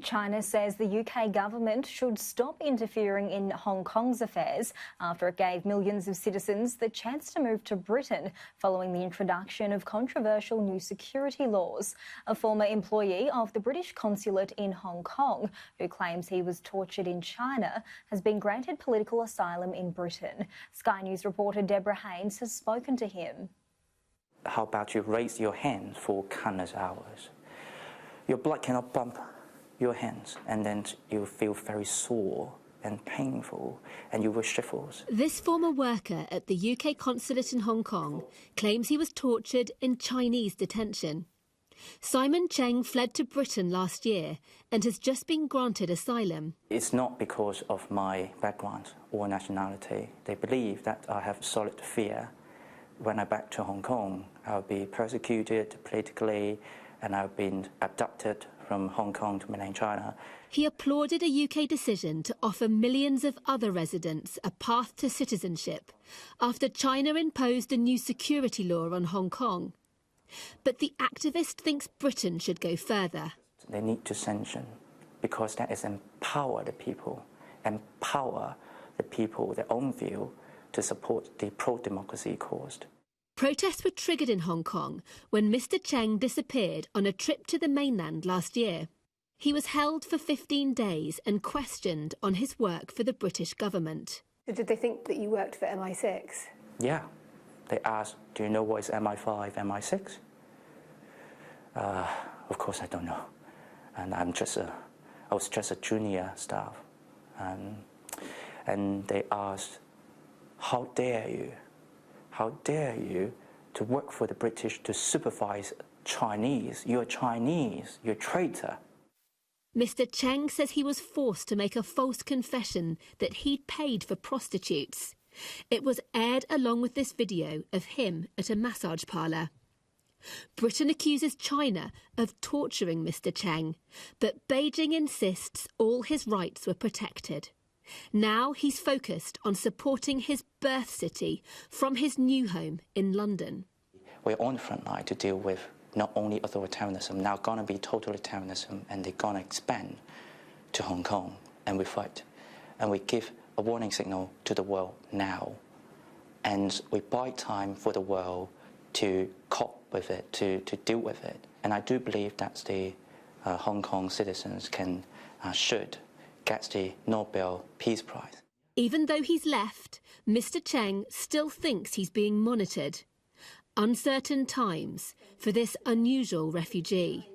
China says the UK government should stop interfering in Hong Kong's affairs after it gave millions of citizens the chance to move to Britain following the introduction of controversial new security laws. A former employee of the British Consulate in Hong Kong, who claims he was tortured in China, has been granted political asylum in Britain. Sky News reporter Deborah Haynes has spoken to him. How about you raise your hands for countless hours? Your blood cannot bump your hands, and then you feel very sore and painful, and you will shivers. This former worker at the UK consulate in Hong Kong claims he was tortured in Chinese detention. Simon Cheng fled to Britain last year and has just been granted asylum. It's not because of my background or nationality. They believe that I have solid fear. When I back to Hong Kong, I'll be persecuted politically, and I've been abducted from Hong Kong to mainland China. He applauded a UK decision to offer millions of other residents a path to citizenship after China imposed a new security law on Hong Kong. But the activist thinks Britain should go further. They need to sanction, because that is empower the people, their own view to support the pro-democracy cause. Protests were triggered in Hong Kong when Mr. Cheng disappeared on a trip to the mainland last year. He was held for 15 days and questioned on his work for the British government. Did they think that you worked for MI6? Yeah. They asked, do you know what is MI5, MI6? Of course I don't know. And I was just a junior staff. And they asked, how dare you? How dare you to work for the British to supervise Chinese? You're Chinese, you're a traitor. Mr. Cheng says he was forced to make a false confession that he'd paid for prostitutes. It was aired along with this video of him at a massage parlour. Britain accuses China of torturing Mr. Cheng, but Beijing insists all his rights were protected. Now he's focused on supporting his birth city from his new home in London. We're on the front line to deal with not only authoritarianism, now going to be totalitarianism, and they're going to expand to Hong Kong, and we fight. And we give a warning signal to the world now. And we buy time for the world to cope with it, to deal with it. And I do believe that the Hong Kong citizens should get the Nobel Peace Prize. Even though he's left, Mr. Cheng still thinks he's being monitored. Uncertain times for this unusual refugee.